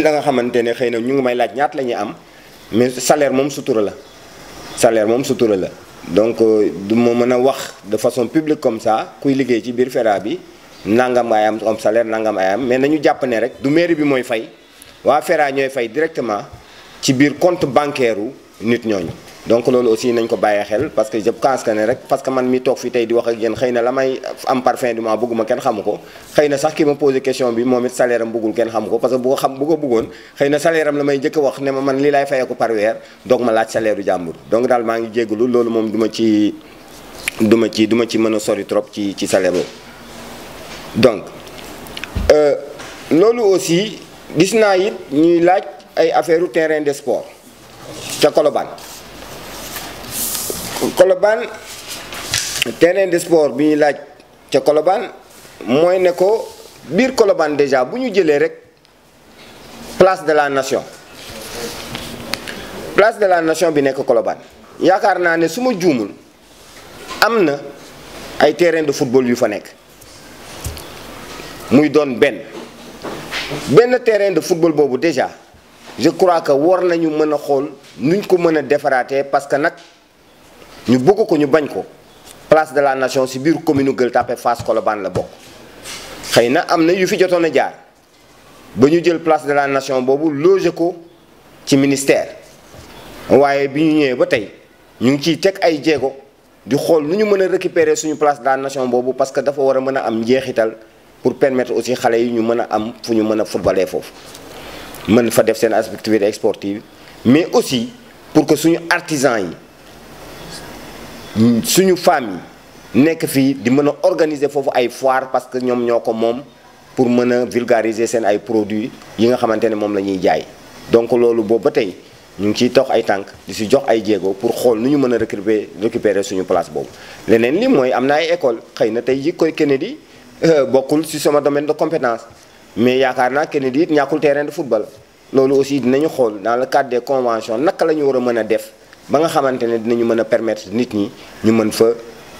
da nga xamante ne xëy na ñu ngi may laaj ñaata la ñuy am mais salaire moom sutura la donc du ma mën a wax de façon publique comme ça kuy liggéey ci biir FERA bi nangam ay am comme salaire nangam ay am mais nañu jàpp ne rek du mairie bi mooy fay waa FERA ñooy fay directement ci biir compte bancaire u nit ñooñu. donc loolu aussi nañ ko bàyyee xel parce que je pense que ne rek parce que man mi toog fii tey di wax ak yéen xëy na la may am par fin du mois bëgguma kenn xamu ko xëy na sax ki ma posé question bi moom it salaire am bëggul kenn xamu ko parce que bu ko bëggoon xëy na salaire am la may njëkk a wax ne ma man lii laay fayee ko par weer donc ma laaj salaire u jàmbur donc daal maa ngi jégalu loolu moom du ma ci mën a sori trop ci salaire boobu donc loolu aussi gis naa it ñuy laaj ay affaire u terrain de sport ca Colobane terrain de sport bi ñuy laaj ca Colobane mooy ne ko biir Colobane déjà bu ñu jëlee rek place de la nation bi nekk Colobane yaakaar naa ne su ma juumul am na ay terrain de football yu fa nekk muy doon benn terrain de football boobu déjà je crois que war nañu mën a xool nuñ ko mën a defaraatee parce que nag ñu bëgg ko ñu bañ ko place de la nation ci biir commune Gueule Tapée Fass Colobane la bokk xëy na am na yu fi jotoon a jaar ba ñu jël place de la nation boobu loger ko ci ministère waaye bi ñu ñëwee ba tey ñu ngi ciy teg ay jéego di xool nu ñu mën a récupérer suñu place de la nation boobu parce que dafa war a mën a am njeexital pour permettre aussi xale yi ñu mën a am fu ñu mën a footballer foofu mën fa def seen activité sportive mais aussi pour que suñu artisans yi suñu femmes yi nekk fii di mën a organiser foofu ay foire parce que ñoom ñoo ko moom pour mën a vulgariser seen ay produits yi nga xamante ne moom la ñuy jaay donc loolu boobu ba tey ñu ngi ciy tox ay tànk di si jox ay jéego pour xool nu ñu mën a récupérer suñu place boobu. leneen li mooy am na ay école xëy na tey ji koy Kennedy bokkul si sama domaine de compétence mais yaakaar naa Kennedy it ñàkkul terrain de football loolu aussi dinañu xool dans le cadre des conventions naka la ñu war a mën a def ba nga xamante ne dinañu mën a permettre nit ñi ñu mën fa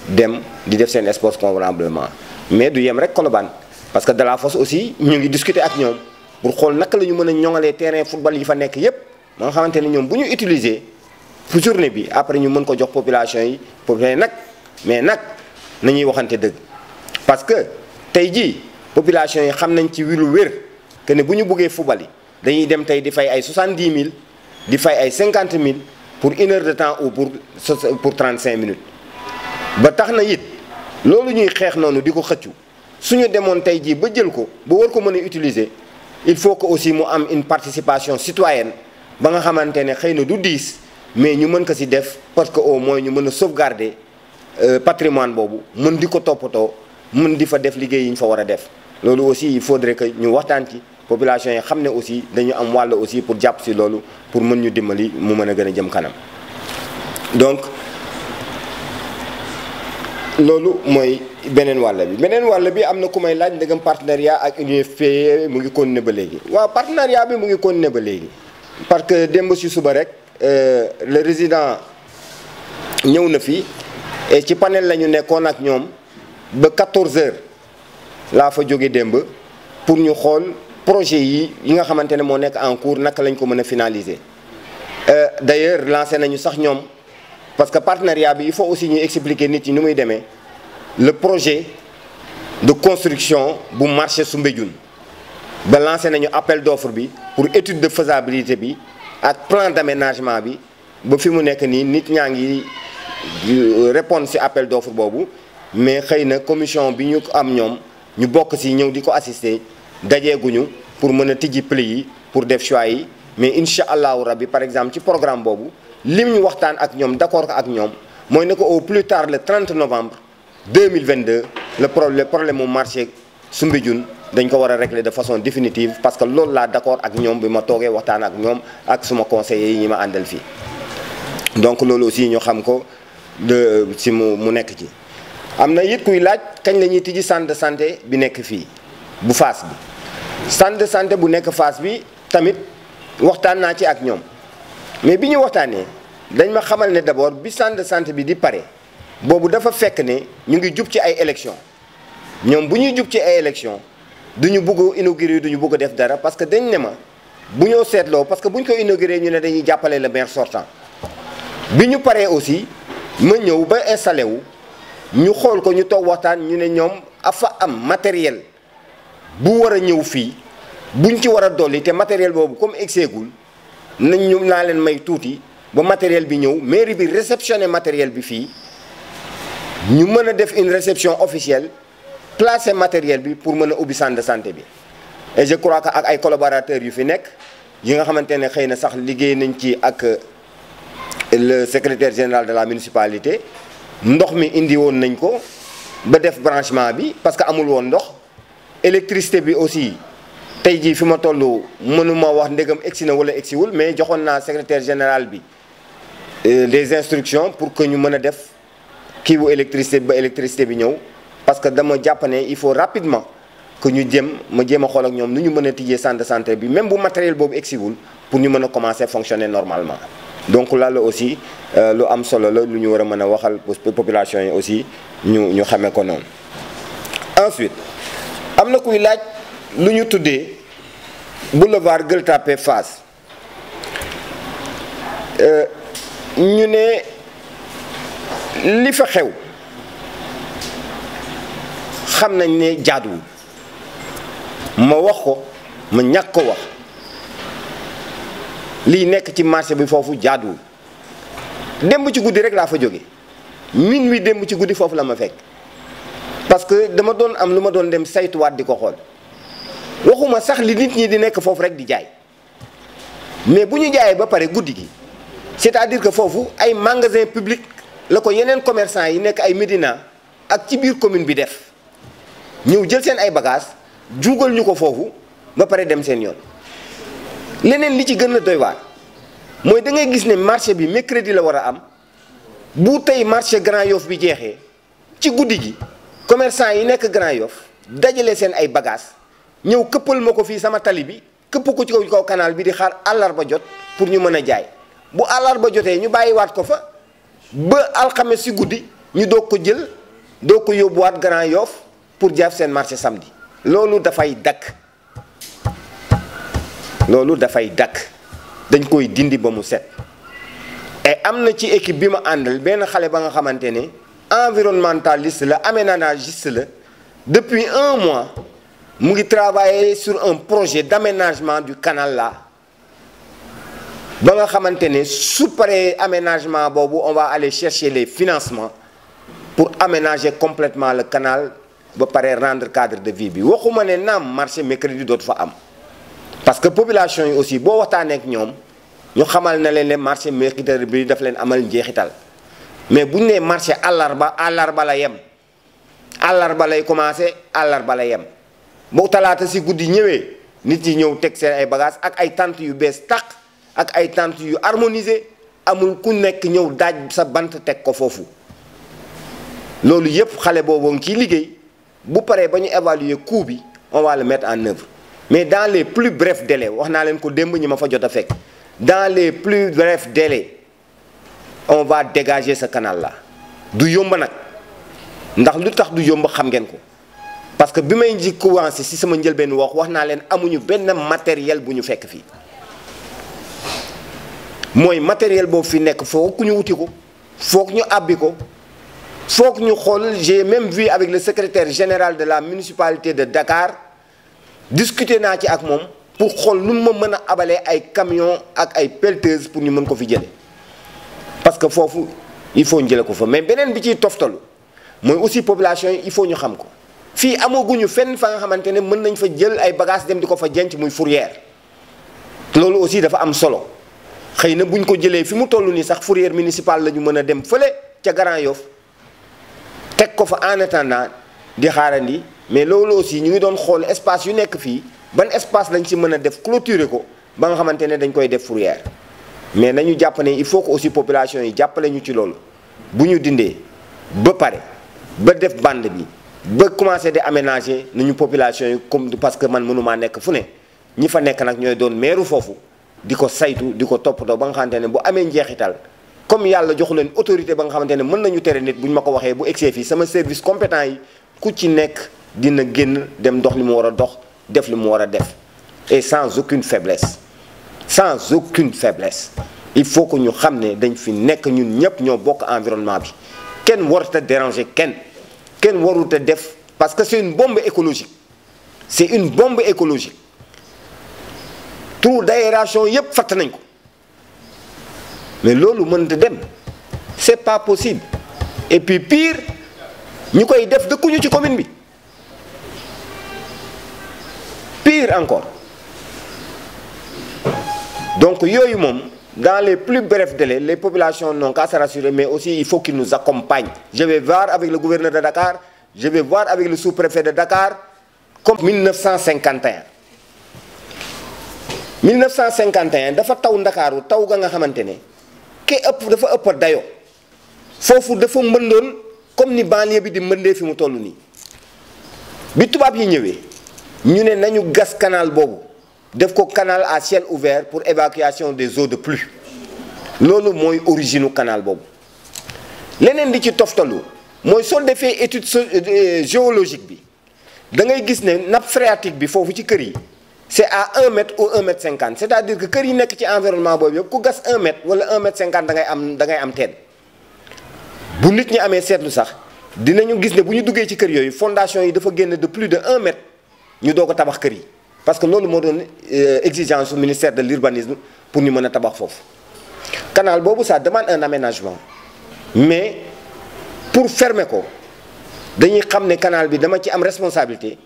dem di def seen sport convenablement mais du yem rek Colobane parce que de la fosse aussi ñu ngi discuter ak ñoom pour xool naka la ñu mën a ñoŋalee terrain football yi fa nekk yépp ba nga xamante ne ñoom bu ñu utiliser pour journée bi après ñu mën ko jox population yi nag mais nag nañuy waxante dëgg parce que tey jii population yi xam nañ ci lu wér que ne bu ñu buggee football yi dañuy dem tey di fay ay 70 000 di fay ay 50 000 pour 1 heure de temps ou pour 35 minutes ba tax na it loolu ñuy xeex noonu di ko xëccu suñu demoon tey jii ba jël ko ba war ko mën a utiliser il faut que aussi mu am une participation citoyenne ba nga xamante ne xëy na du diis mais ñu mën ko ci def parce que au moins ñu mën a sauvegarder patrimoine boobu mën di ko toppatoo mën di fa def liggéey yi ñu fa war a def loolu aussi il faudrait que ñu waxtaan ci population yi xam ne aussi dañu am wàll aussi pour jàpp ci loolu pour mën ñu dimbali mu mën a gën a jëm kanam donc loolu mooy beneen wàll bi am na ku may laaj ndegam partenariat ak UNFPA mu ngi continuer ba léegi waaw partenariat bi mu ngi continuer ba léegi parce que démb ci suba rek le résident ñëw na fi et ci panel la ñu nekkoon ak ñoom ba 14h laa fa jóge démb pour ñu xool projet yi nga xamante ne moo nekk en cours naka lañ ko mën a finaliser d'ailleurs lancé nañu sax ñoom parce que partenariat bi il faut aussi ñuy expliquer nit ñi ni muy demee le projet de construction bu marché Soumbédioune ba lancé nañu appel d'offre bi pour étude de faisabilité bi ak plan d'aménagement bi ba fi mu nekk nii nit ñaa ngi répondre ci appel d'offre boobu mais xëy na commission bi ñu am ñoom ñu bokk ci ñëw di ko assister dajeeguñu pour mën a tijji pli yi pour def choix yi mais incha allahu rabbi par exemple ci programme boobu lim ñu waxtaan ak ñoom d'accord ak ñoom mooy ne ko au plus tard le 30 novembre 2022 le problème mu marché Soumbédioune dañ ko war a régler de façon définitive parce que loolu laa d'accord ak ñoom bi ma toogee waxtaan ak ñoom ak suma conseillers yi ñi ma àndal fii donc loolu aussi ñu xam ko ci mu nekk ci. am na it kuy laaj kañ la ñuy tijji centre de santé bi nekk fii bu Fass bi centre de santé bu nekk Fass bi tamit waxtaan naa ci ak ñoom mais bi ñu waxtaanee dañ ma xamal ne d'abord bi centre de santé bi di pare boobu dafa fekk ne ñu ngi jub ci ay élections ñoom bu ñuy jub ci ay élections duñu bëgg a inaugurer duñu bëgg a def dara parce que dañ ne ma bu ñoo seetloo parce que bu ñu ko inaugurer ñu ne dañuy jàppale le maire sortant bi ñu paree aussi ma ñëw ba installé wu ñu xool ko ñu toog waxtaan ñu ne ñoom afa am matériel bu war a ñëw fii buñ ci war a dolli te matériel boobu comme exeegul nañ ñu naa leen may tuuti ba matériel bi ñëw mairie bi réceptionné matériel bi fii ñu mën a def une réception officielle placer matériel bi pour mën a ubbi centre de santé bi et je crois que ak ay collaborateurs yu fi nekk yi nga xamante ne xëy na sax liggéey nañ ci ak le secrétaire général de la municipalité ndox mi indi woon nañ ko ba def branchement bi parce que amul woon ndox électricité bi aussi tey jii fi ma toll mënuma wax ndegam egsi na wala egsiwul mais joxoon naa secrétaire général bi des instructions pour que ñu mën a def kii wu électricité bi ba électricité bi ñëw parce que dama jàpp ne il faut rapidement que ñu ma jéem a xool ak ñoom nu ñu mën a tijjee centre de santé bi même bu matériel boobu egsiwul pour ñu mën a commencer fonctionner normalement donc là la aussi lu am solo la lu ñu war a mën a waxal population yi aussi ñu xamee ko noonu. Ensuite am na kuy laaj lu ñu tuddee boulevard Gueule Tapée Fass ñu ne li fa xew xam nañ ne jaaduwul ma wax ko ma ñàkk ko wax lii nekk ci marché bi foofu jaaduwul démb ci guddi rek laa fa jóge minuit démb ci guddi foofu la ma fekk parce que dama doon am lu ma doon dem saytuwaat di ko xool waxuma sax li nit ñi di nekk foofu rek di jaay mais bu ñu jaayee ba pare guddi gi c'est-à-dire que foofu ay magasin public la ko yeneen commerçant yi nekk ay Médina ak ci biir commune bi def ñëw jël seen ay bagages juugal ñu ko foofu ba pare dem seen yoon. leneen li ci gën a doy waar mooy da ngay gis ne marché bi mercredi la war a am bu tey marché Grand Yoff bi jeexee ci guddi gi commerçant yi nekk Grand Yoff dajale seen ay bagages ñëw këppal ma ko fii sama tali bi këpp ko ci kaw canal bi di xaar àllarba jot pour ñu mën a jaay bu àllarba jotee ñu bàyyiwaat ko fa ba alxames si guddi ñu doog ko jël doog ko yóbbuwaat Grand Yoff pour jaaf seen marché samedi loolu dafay dakk loolu dafay dakk dañ koy dindi ba mu set et am na ci équipe bi ma àndal benn xale ba nga xamante ne environnementaliste la aménagiste la depuis 1 mois mu ngi travailler sur un projet d'aménagement du canal là ba nga xamante ne su paree aménagement boobu on va aller chercher les financements pour aménager complètement le canal ba pare rendre cadre de vie bi waxuma ne naam marché mercredi dootu fa am parce que population yi aussi boo waxtaanee ak ñoom ñu xamal na leen ne marché mercredi bi daf leen amal njeexital mais bu ñu nee marché àllarba la yem àllarba lay commencé àllarba la yem bu talaata si guddi ñëwee nit yi ñëw teg seen ay bagages ak ay tentes yu bees tàq ak ay tentes yu harmonisé amul ku nekk ñëw daaj sa bant teg ko foofu loolu yëpp xale boobu ngi ciy liggéey bu paree ba ñu évaluer coût bi on va le mettre en œuvre mais dans les plus brefs délais wax naa leen ko démb ñi ma fa jot a fekk dans les plus brefs délais on va dégager ce canal là du yomb nag ndax lu tax du yomb xam ngeen ko parce que bi may njëkk commencé si sama njëlbeen wax naa leen amuñu benn matériel bu ñu fekk fii mooy matériel boobu fi nekk foog ku ñu wuti ko foog ñu àbbi ko foog ñu xool j'ai même vu avec le secrétaire général de la municipalité de Dakar discuter naa ci ak moom pour xool nu ma mën a abalee ay camion ak ay pelleteuses pour ñu mën ko fi jële parce que foofu il faut ñu jële ko fa. mais beneen bi ciy toftalu mooy aussi population yi il faut ñu xam ko fii amaguñu fenn fa nga xamante ne mën nañ fa jël ay bagages dem di ko fa jenc muy fourrière. loolu aussi dafa am solo xëy na buñ ko jëlee fi mu toll nii sax fourrière municipale la ñu mën a dem fële ca Grand Yoff teg ko fa en attendant di xaarandi mais loolu aussi ñu ngi doon xool espace yu nekk fii ban espace lañ ci mën a def clôturer ko ba nga xamante ne dañ koy def fourrière. mais nañu jàpp ne il faut que aussi population yi jàppale ñu ci loolu bu ñu dindee ba pare ba def bande bi ba commencé di aménager nañu population yi comme parce que man mënumaa nekk fu ne ñi fa nekk nag ñooy doon meeru foofu di ko saytu di ko toppatoo ba nga xamante ne bu amee njeexital comme yàlla joxu leen autorité ba nga xamante ne mën nañu tere nit bu ñu ma ko waxee bu egsee fii sama service compétent yi ku ci nekk dina génn dem dox li mu war a dox def li mu war a def et sans aucune faiblesse sans aucune faiblesse. il faut que ñu xam ne dañ fi nekk ñun ñëpp ñoo bokk environnement bi kenn warut a déranger kenn warut a def parce que c'est une bombe écologique c'est une bombe écologique trou d'aération yëpp fatt nañ ko mais loolu mënta dem c'est pas possible et puis pire ñu koy def dëkkuñu ci commune bi pire encore donc yooyu moom dans les plus brefs délais les populations n'ont qu'à se rassurer mais aussi il faut qu'ils nous accompagnent. Je vais voir avec le gouverneur de Dakar, je vais voir avec le sous-préfet de Dakar comme 1951 dafa taw Ndakaaru taw ga nga xamante ne ke ëpp dafa ëpp dayo foofu dafa mbëndoon comme ni banlieue bi di mbëndee fi mu toll nii bi tubaab yi ñëwee ñu ne nañu gas canal boobu def ko canal à ciel ouvert pour évacuation des eaux de pluie loolu mooy origine u canal boobu leneen di ci toftalu mooy soo defee étude géologique bi da ngay gis ne nappe phréatique bi foofu ci kër yi c'est à 1 mètre ou 1 mètre 50 c'est-à-dire que kër yi nekk ci environnement boobu yëpp ku gas 1 mètre wala 1 mètre 50 da ngay am teen bu nit ñi amee seetlu sax dinañu gis ne bu ñu duggee ci kër yooyu fondation yi dafa génn de plus de 1 mètre ñu doog a tabax kër yi parce que loolu moo doon exigence su ministère de l'urbanisme pour ñu mën a tabax foofu canal boobu ça demande un aménagement mais pour fermer ko dañuy xam ne canal bi dama ci am responsabilité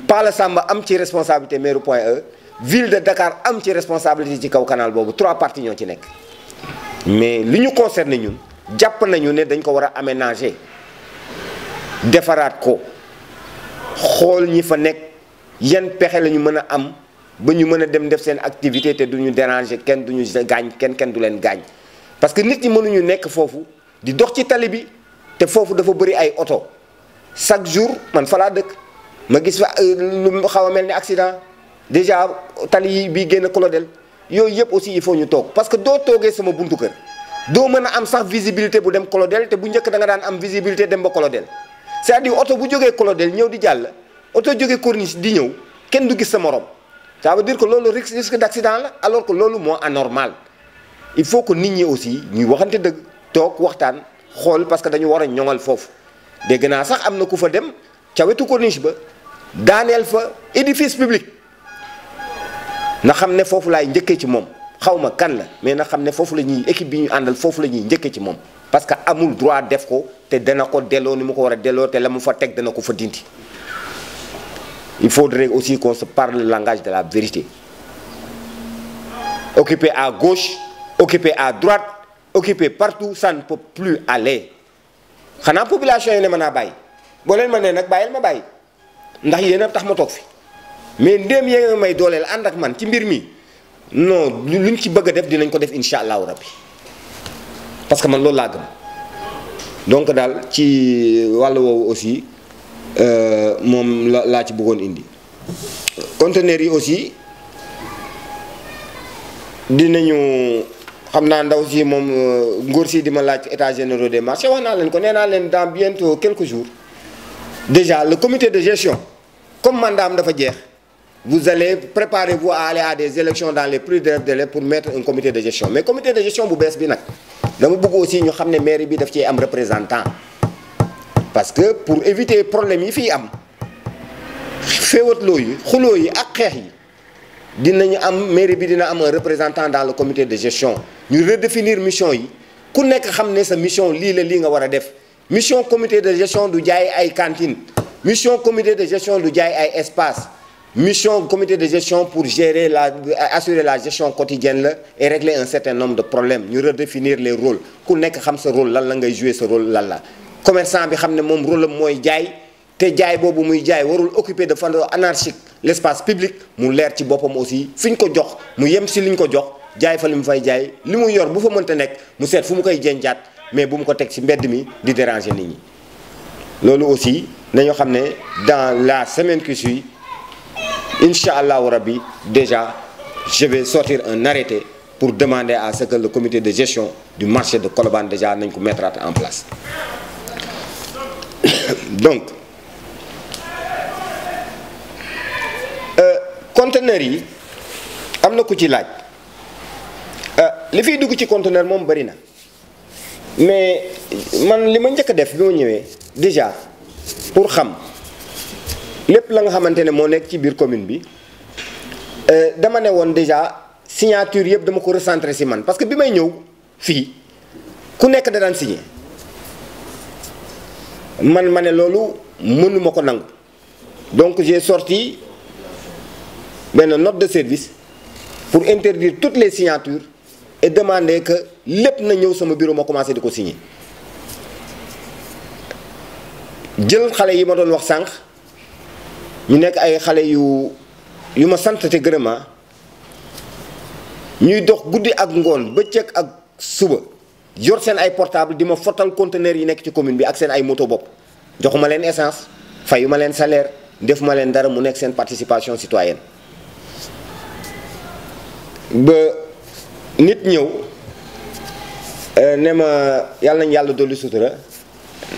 Pala Samba am ci responsabilité maire Point E ville de Dakar am ci responsabilité ci kaw canal boobu 3 parties ñoo ci nekk mais li ñu concerné ñun jàpp nañu ne dañ ko war a aménager defaraat ko xool ñi fa nekk yan pexe la ñu mën a am ba ñu mën a dem def seen activité te du ñu déranger kenn du ñu gaañ kenn du leen gaañ parce que nit ñi mënuñu nekk foofu di dox ci tali bi te foofu dafa bëri ay oto chaque jour man fa laa dëkk ma gis fa lu xaw a mel ni accident déjà tali yi bii génn Clodel yooyu yëpp aussi il faut ñu toog parce que doo toogee sama buntu kër doo mën a am sax visibilité bu dem Clodel te bu njëkk da nga daan am visibilité dem ba Clodel c'est-à-dire oto bu jógee Clodel ñëw di jàll oto jógee Corniche di ñëw kenn du gis sa morom ça veut dire que loolu risque d'accident la alors que loolu moo anormal il faut que nit ñi aussi ñuy waxante dëgg toog waxtaan xool parce que dañu war a ñoŋal foofu dégg naa sax am na ku fa dem ca wetu Corniche ba daaneel fa édifice public na xam ne foofu laay njëkkee ci moom xaw ma kan la mais na xam ne foofu la ñuy équipe bi ñu àndal foofu la ñuy njëkkee ci moom parce que amul droit def ko te dana ko delloo ni mu ko war a delloo te la mu fa teg dana ko fa dindi. Il faudrait aussi qu'on se parle le langage de la vérité. Occupé à gauche, occupé à droite, occupé partout, ça ne peut plus aller. xanaa population yi ne mën naa bàyyi boo leen ma nee nag bàyyil ma bàyyi ndax yéen a tax ma toog fi mais ndéem yéen a may dooleel ànd ak man ci mbir mi non luñ ci bëgg a def dinañ ko def incha allahu rabbi parce que man loolu laa gëm donc daal ci wàll woowu aussi. moom laa ci bëggoon indi conteneurs yi aussi dinañu xam naa ndaw si moom ngóor si di ma laaj état généraux des marchés wax naa leen ko nee naa leen dans bientôt quelques jours déjà le comité de gestion comme mandat am dafa jeex vous allez préparez-vous à aller à des élections dans les plus brefs délais pour mettre un comité de gestion mais comité de gestion bu bees bi nag dama bëgg aussi ñu xam ne mairie bi daf ci am représentant parce que pour éviter problème yi fii am féewatloo yi xuloo yi ak xeex yi dinañu am mairie bi dina am un représentant dans le comité de gestion ñu redéfinir mission yi ku nekk xam ne sa mission lii la lii nga war a def mission comité de gestion du jaay ay cantine mission comité de gestion du jaay ay espace mission comité de gestion pour gérer assurer la gestion quotidienne la et régler un certain nombre de problèmes ñu redéfinir les rôles ku nekk xam sa rôle lan la ngay jouer sa rôle lan la commerçant bi xam ne moom rôle am mooy jaay te jaay boobu muy jaay warul occuper de façon anarchique l'espace public mu leer ci boppam aussi fi ñu ko jox mu yem si li ñu ko jox jaay fa li mu fay jaay li mu yor bu fa mënta nekk mu seet fu mu koy jenjaat mais bu mu ko teg ci mbedd mi di déranger nit ñi loolu aussi nañoo xam ne dans la semaine qui suit incha allahu rabbi déjà je vais sortir un arrêté pour demander à ce que le comité de gestion du marché de Colobane déjà nañ ko mettre en place donc conteneurs yi am na ku ci laaj li fiy dugg ci conteneur moom bari na mais man li ma njëkk a def bi ma ñëwee déjà pour xam lépp la nga xamante ne moo nekk ci biir commune bi dama ne woon déjà signature yëpp dama ko recentrer ci man parce que bi may ñëw fii ku nekk da daan signé man ma ne loolu mënuma ko nangu donc j'ai sorti benn note de service pour interdire toutes les signatures et demander que lépp na ñëw sama bureau ma commencé di ko signer jël xale yi ma doon wax sànq ñu nekk ay xale yu ma sant te gërëma ñuy dox guddi ak ngoon bëccëg ak suba yor seen ay portable di ma fottal conteneurs yi nekk ci commune bi ak seen ay moto bopp joxuma leen essence fayuma leen salaire defuma leen dara mu nekk seen participation citoyenne ba nit ñëw ne ma yàlla nañ yàlla dolli sutura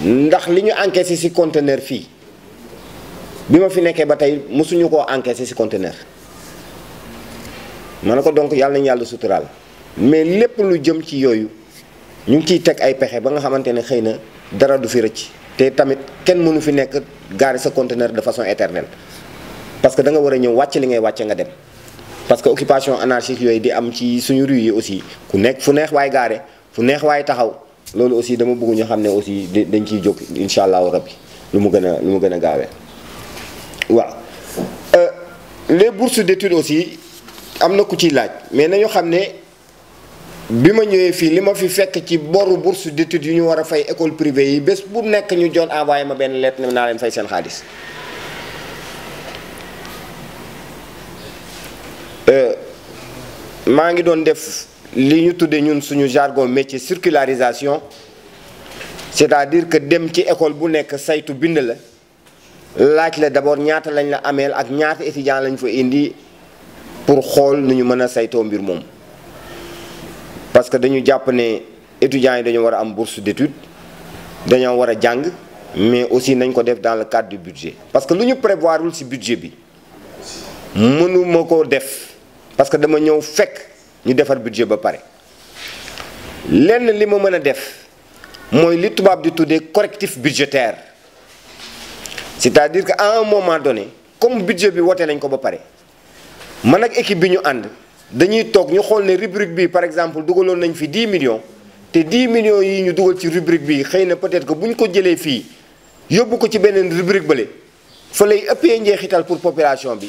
ndax li ñu encaissé ci conteneur fii bi ma fi nekkee ba tey mosuñu koo encaissé ci conteneur ma ne ko donc yàlla nañ yàlla suturaal mais lépp lu jëm ci yooyu ñu ngi ciy teg ay pexe ba nga xamante ne xëy na dara du fi rëcc te tamit kenn mënu fi nekk garer sa conteneur de façon éternelle parce que da nga war a ñëw wàcc li ngay wàcce nga dem parce que occupation anarchique yooyu di am ci suñu rue yi aussi ku nekk fu neex waay gaare fu neex waay taxaw loolu aussi dama bëgg ñu xam ne aussi dañ ciy jóg incha allahu rabbi lu mu gën a gaawee waaw les bourses d'études aussi am na ku ciy laaj mais nañu xam ne bi ma ñëwee fii li ma fi fekk ci boru bourse d'études yu ñu war a fay école privée yi bés bu nekk ñu joon envoyé ma benn lettre ne naa leen fay seen xaalis maa ngi doon def li ñu tuddee ñun suñu jargon métier circularisation c'est-à-dire que dem ci école bu nekk saytu bind la laaj la d'abord ñaata lañ la ameel ak ñaata étudiant lañ fa indi pour xool nu ñu mën a saytoo mbir moom parce que dañu jàpp ne étudiants yi dañu war a am bourse d'études dañoo war a jàng mais aussi nañ ko def dans le cadre du budget parce que lu ñu prévoirul ci budget bi mënuma koo def parce que dama ñëw fekk ñu defar budget ba pare lenn li ma mën a def mooy li tubaab di tuddee correctif budgétaire c'est-à-dire que à un moment donné comme budget bi wote nañ ko ba pare man ak équipe bi ñu ànd dañuy toog ñu xool ne rubrique bi par exemple dugaloon nañ fi 10 millions te 10 millions yi ñu dugal ci rubrique bi xëy na peut-être que bu ñu ko jëlee fii yóbbu ko ci beneen rubrique bële fa lay ëppee njeexital pour population bi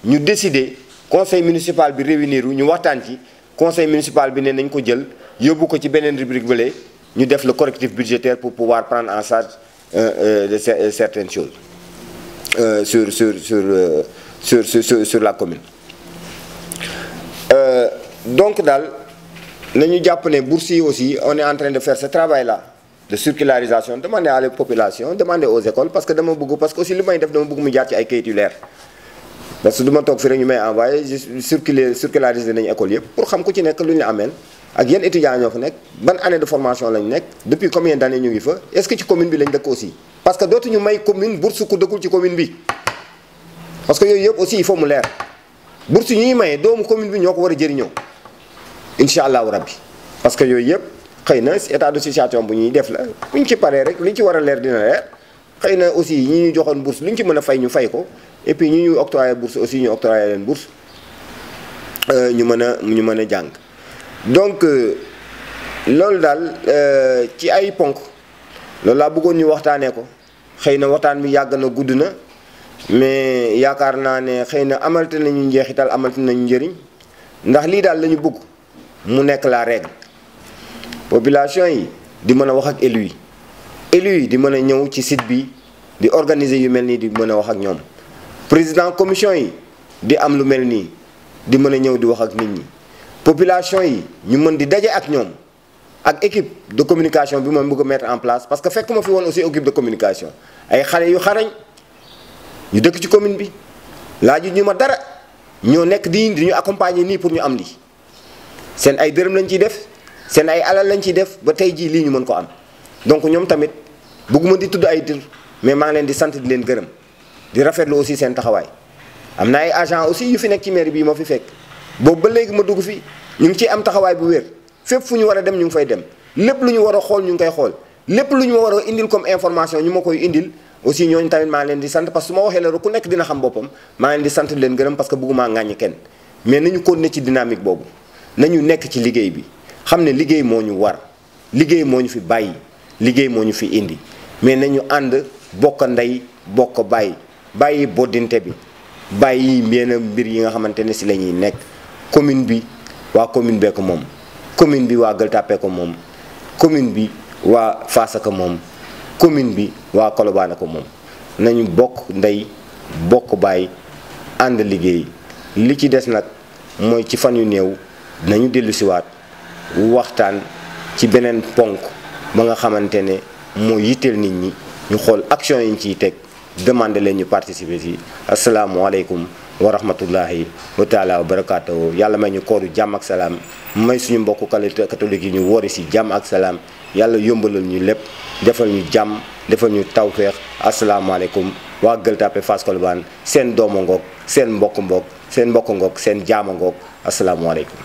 ñu décider conseil municipal bi réunir ñu waxtaan ci conseil municipal bi ne nañ ko jël yóbbu ko ci beneen rubrique bële ñu def le correctif budgétaire pour pouvoir prendre en charge de certaines choses sur la commune. Donc daal nañu jàpp ne bourse yi aussi on est en train de faire ce travail là de circularisation demander à la population demander aux écoles parce que dama bëgg parce que aussi li may def dama bëgg mu jaar ci ay kayit yu leer parce que du ma toog fi rek ñu may envoyé circulariser nañu école yëpp pour xam ku ci nekk lu ñu ameel ak yenn étudiants ñoo fa nekk ban année de formation lañ nekk depuis combien d'années ñu ngi fa est-ce que ci commune bi lañ dëkk aussi parce que dootuñu may commune bourse ku dëkkul ci commune bi parce que yooyu yëpp aussi il faut mu leer bourse yi ñuy maye doomu commune bi ñoo ko war a jëriñoo incha allahu rabbi parce que yooyu yëpp xëy na état de situation bu ñuy def la bu ñu ci paree rek li ñu ci war a leer dina leer xëy na aussi ñi ñu joxoon bourse lu ñu ci mën a fay ñu fay ko et puis ñi ñu octroyé bourse aussi ñu octroyé leen bourse ñu mën a jàng. Donc loolu daal ci ay ponk loolu laa bëggoon ñu waxtaanee ko. xëy na waxtaan bi yàgg na gudd na mais yaakaar naa ne xëy na amalte nañu njeexital amalte nañu njëriñ ndax lii daal la ñu bëgg mu nekk la règle population yi di mën a wax ak élus yi di mën a ñëw ci site bi di organiser yu mel nii di mën a wax ak ñoom président commission yi di am lu mel nii di mën a ñëw di wax ak nit ñi population yi ñu mën di daje ak ñoom ak équipe de communication bi moom bëgg a mettre en place parce que fekk ma fi woon aussi équipe de communication ay xale yu xarañ ñu dëkk ci commune bi laaju ñu ma dara ñoo nekk di ñu accompagner nii pour ñu am lii seen ay dërëm lañ ciy def seen ay alal lañ ciy def ba tey jii lii ñu mën ko am donc ñoom tamit bëgguma di tudd ay tur mais maa ngi leen di sant di leen gërëm di rafetlu aussi seen taxawaay am na ay agent aussi yu fi nekk ci mairie bii moo fi fekk boobu ba léegi ma dugg fi ñu ngi ciy am taxawaay bu wér fépp fu ñu war a dem ñu ngi fay dem lépp lu ñu war a xool ñu ngi koy xool lépp lu ñu ma war a indil comme information ñu ma koy indil aussi ñooñu tamit maa ngi leen di sant parce que su ma waxee la rek ku nekk dina xam boppam maa ngi leen di sant di leen gërëm parce que bëgguma ŋàññi kenn mais nañu continuer ci dynamique boobu nañu nekk ci liggéey bi xam ne liggéey moo ñu war liggéey moo ñu fi bàyyi liggéey moo ñu fi indi mais nañu ànd bokk ndey bokk bàyyi boddinte bi bàyyi yenn mbir yi nga xamante ne si la ñuy nekk commune bi waa commune bee ko moom commune bi waa Gueule Tapée ko moom commune bi waa Fass ko moom commune bi waa Colobane ko moom nañu bokk ndey bokk bàyyi ànd liggéey li ci des nag mooy ci fan yu néew nañu dellu siwaat waxtaan ci beneen ponk ba nga xamante ne moo yitteel nit ñi ñu xool action yi ñu ciy teg demande leen ñu participer ci asalaamualeykum wa rahmatullahi wa taala wa barakaatu yàlla may ñu kooru jàmm ak salaam may suñu mbokku catholique yi ñu woori si jàmm ak salaam yàlla yombalal ñu lépp defal ñu jàmm defal ñu tawféex asalaamualeykum waa Gueule Tapée Fass Colobane seen dooma ngoog seen mbokk ngoog seen jaama ngoog asalaamualeykum